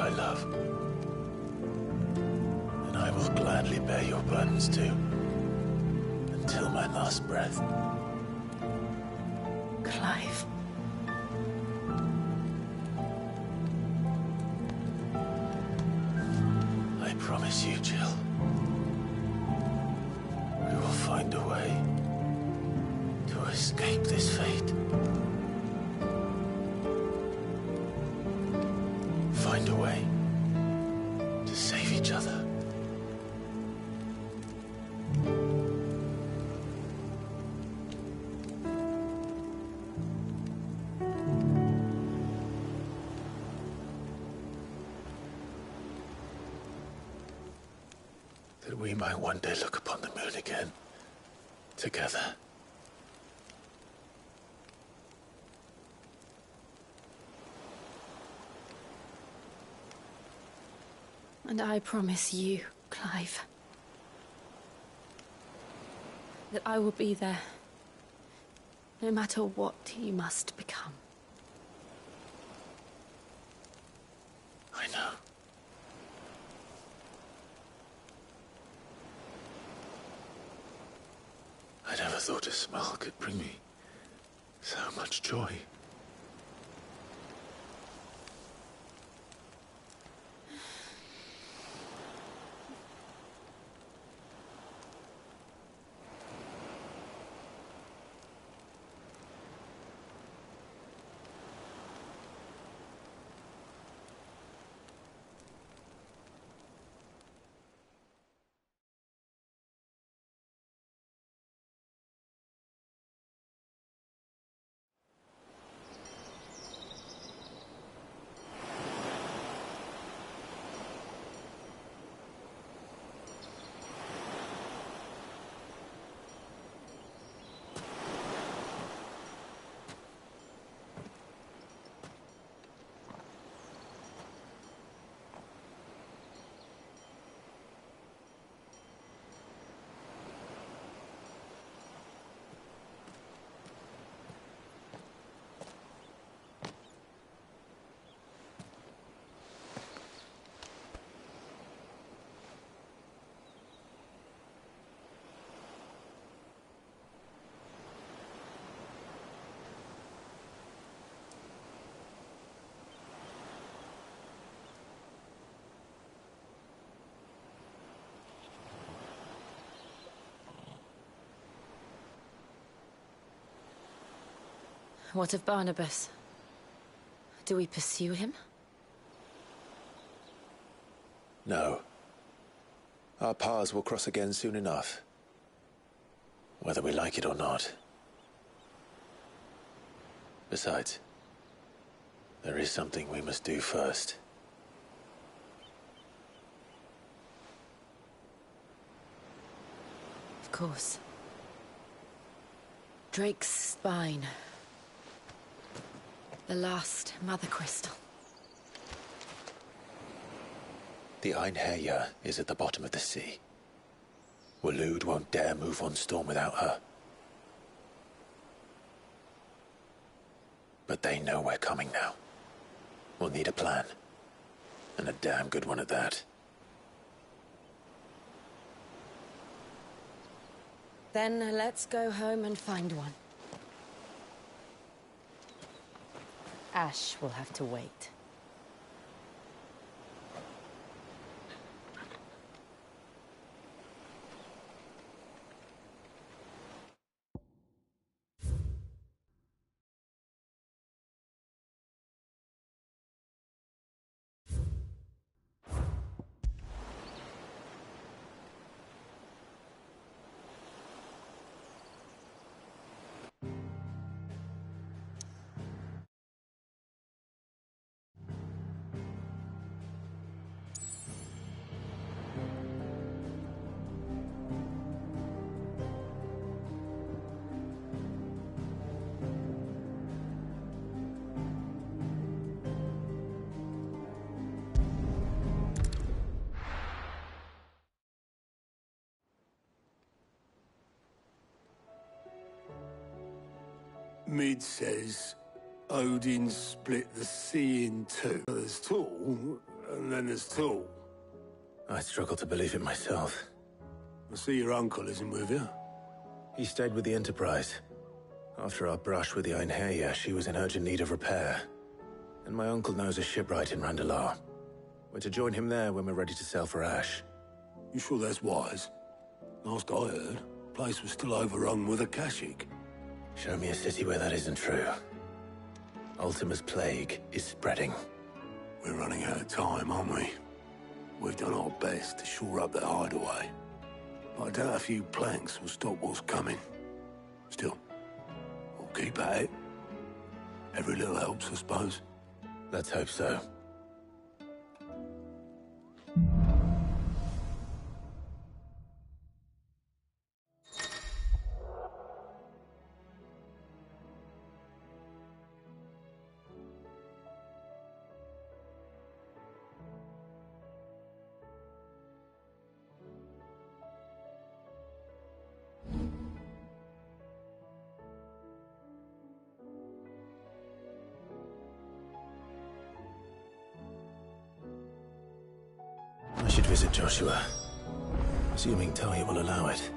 I love. And I will gladly bear your burdens too, until my last breath. Clive. I promise you, Jill. We will find a way to escape this fate. Find a way to save each other. That we might one day look upon the moon again, together. And I promise you, Clive, that I will be there, no matter what you must become. I know. I never thought a smile could bring me so much joy. What of Barnabas? Do we pursue him? No. Our paths will cross again soon enough. Whether we like it or not. Besides, there is something we must do first. Of course. Drake's spine. The last Mother Crystal. The Einherjar is at the bottom of the sea. Waloed won't dare move on Storm without her. But they know we're coming now. We'll need a plan. And a damn good one at that. Then let's go home and find one. Ash will have to wait. Mid says Odin split the sea in two. There's tall, And then there's Tool. I struggle to believe it myself. I see your uncle isn't with you. He stayed with the Enterprise. After our brush with the Einherja, she was in urgent need of repair. And my uncle knows a shipwright in Randalar. We're to join him there when we're ready to sail for Ash. You sure that's wise? Last I heard, the place was still overrun with Akashic. Show me a city where that isn't true. Ultima's plague is spreading. We're running out of time, aren't we? We've done our best to shore up that hideaway. But I doubt a few planks will stop what's coming. Still, we'll keep at it. Every little helps, I suppose. Let's hope so. I should visit Joshua, assuming Talia will allow it.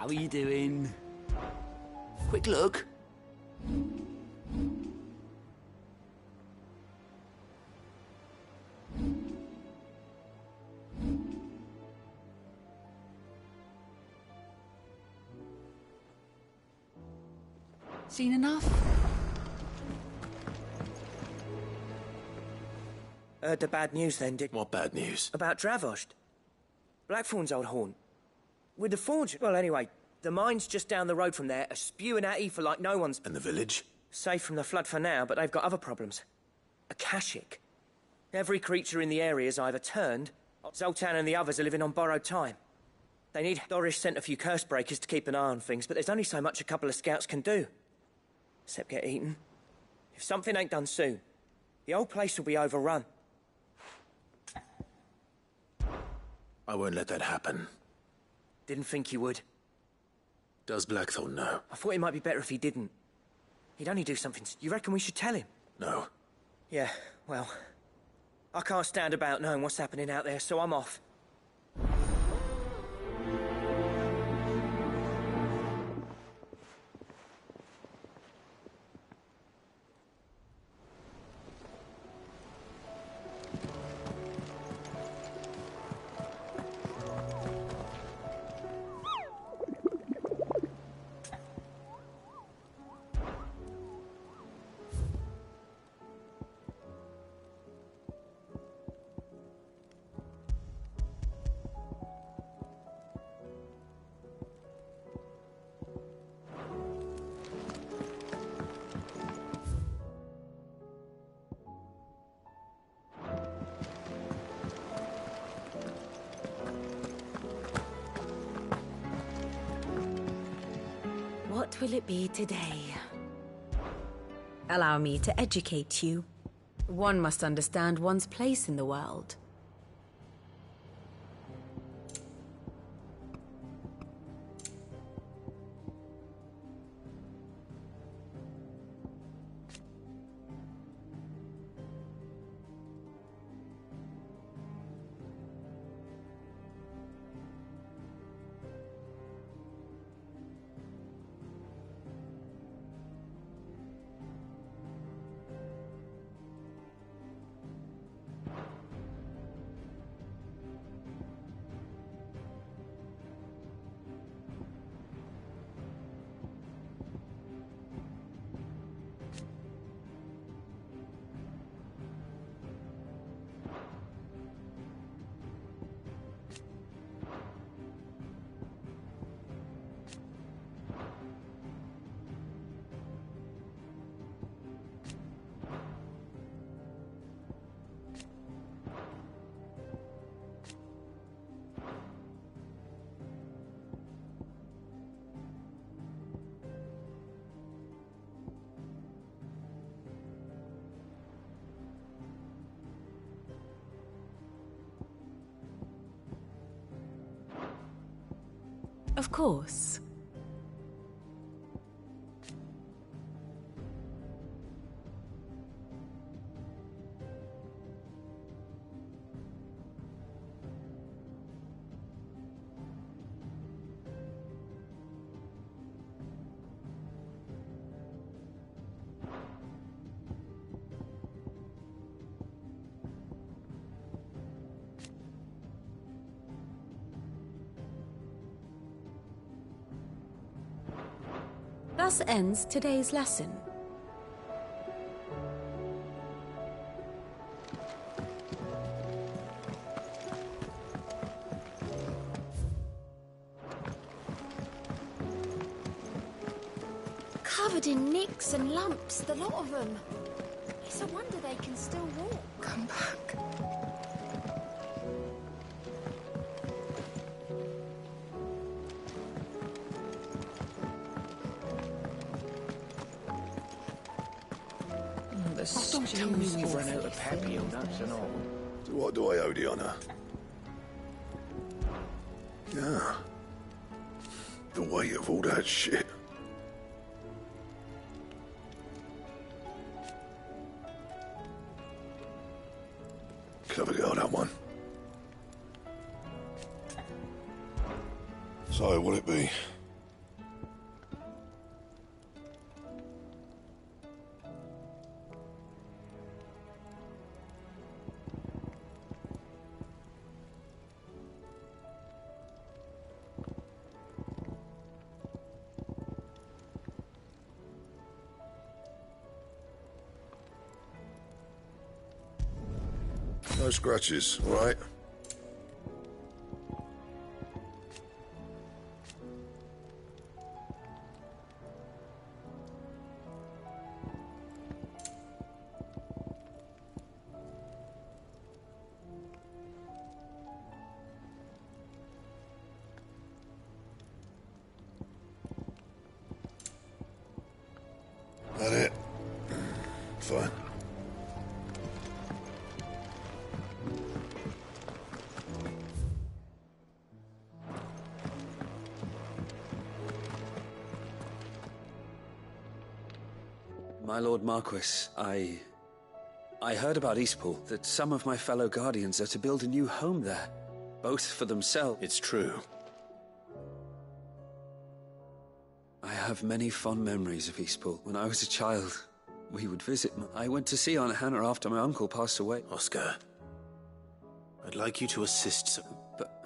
How are you doing? Quick look. Seen enough? Heard the bad news then, Dick. What bad news? About Dravost. Blackthorn's old haunt. With the forge... Well, anyway, the mines just down the road from there are spewing out ether like no one's... And the village? Safe from the flood for now, but they've got other problems. Akashic. Every creature in the area is either turned, or Zoltan and the others are living on borrowed time. They need... Doris sent a few curse breakers to keep an eye on things, but there's only so much a couple of scouts can do. Except get eaten. If something ain't done soon, the whole place will be overrun. I won't let that happen. Didn't think you would. Does Blackthorn know? I thought it might be better if he didn't. He'd only do something... You reckon we should tell him? No. Yeah, well... I can't stand about knowing what's happening out there, so I'm off. What will it be today? Allow me to educate you. One must understand one's place in the world. Of course. Thus ends today's lesson. Covered in nicks and lumps, the lot of them. It's a wonder they can still walk. Come back. Don't tell me we've run out of Papio nuts and all. So what do I owe the honor? Yeah. The weight of all that shit. Clever girl, that one. So, will it be scratches, right? That it? Fine. My Lord Marquis, I heard about Eastpool, that some of my fellow Guardians are to build a new home there, both for themselves. It's true. I have many fond memories of Eastpool. When I was a child, we would visit. I went to see Aunt Hannah after my uncle passed away. Oscar, I'd like you to assist But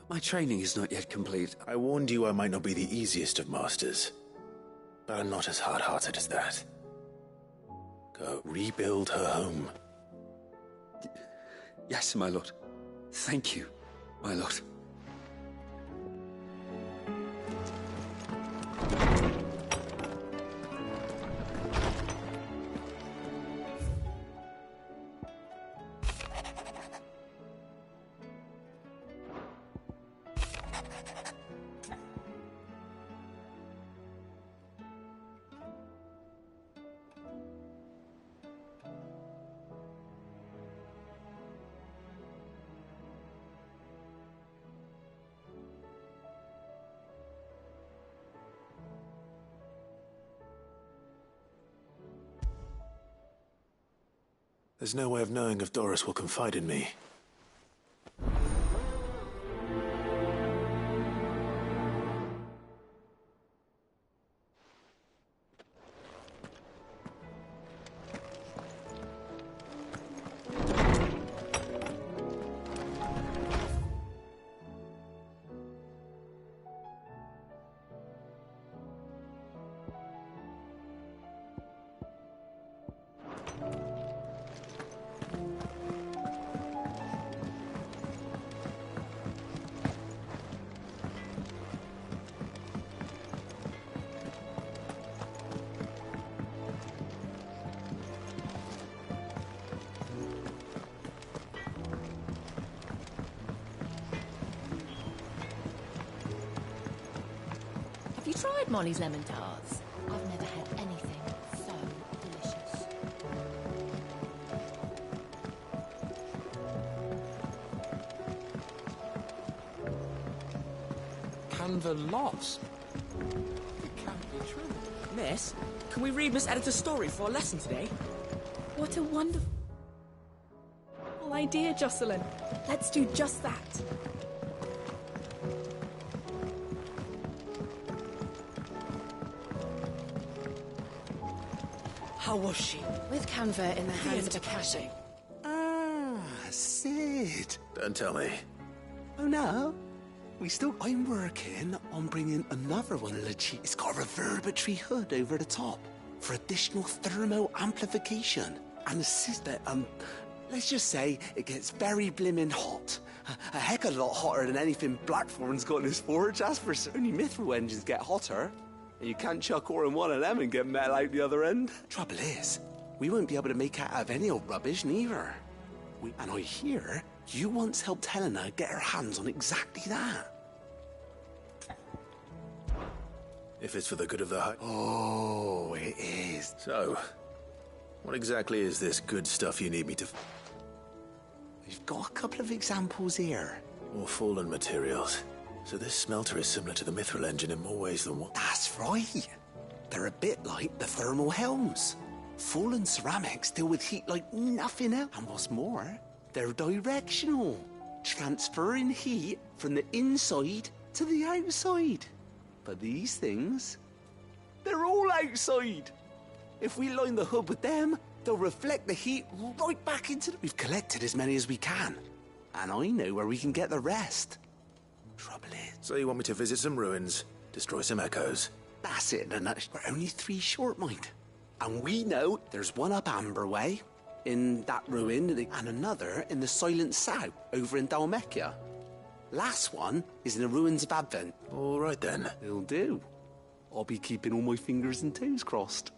my training is not yet complete. I warned you I might not be the easiest of masters, but I'm not as hard-hearted as that. Go rebuild her home. Yes, my lord. Thank you, my lord. There's no way of knowing if Doris will confide in me. Have you tried Molly's lemon tarts? I've never had anything so delicious. Canva lost. It can't be true. Miss, can we read Miss Editor's story for a lesson today? What a wonderful idea, Jocelyn. Let's do just that. How was she? With Canva in the hands of a caching. Ah, Sid. Don't tell me. Oh no. I'm working on bringing another one of the cheap. It's got a reverberatory hood over the top for additional thermo amplification. And let's just say it gets very blimmin' hot. A heck of a lot hotter than anything Blackthorn's got in his forge. As for only mithril engines get hotter. And you can't chuck ore in one of them and get metal out the other end. Trouble is, we won't be able to make out of any old rubbish, neither. And I hear you once helped Helena get her hands on exactly that. If it's for the good of the hut. Oh, it is. So, what exactly is this good stuff you need me to... We've got a couple of examples here. More fallen materials. So this smelter is similar to the mithril engine in more ways than one. That's right. They're a bit like the thermal helms. Fallen ceramics deal with heat like nothing else. And what's more, they're directional, transferring heat from the inside to the outside. But these things, they're all outside. If we line the hood with them, they'll reflect the heat right back into the... We've collected as many as we can, and I know where we can get the rest. Trouble is... So you want me to visit some ruins, destroy some echoes? That's it, and we're only 3 short, mind. And we know there's one up Amber Way, in that ruin, and another in the Silent Sow over in Dalmekia. Last one is in the ruins of Advent. All right then. It'll do. I'll be keeping all my fingers and toes crossed.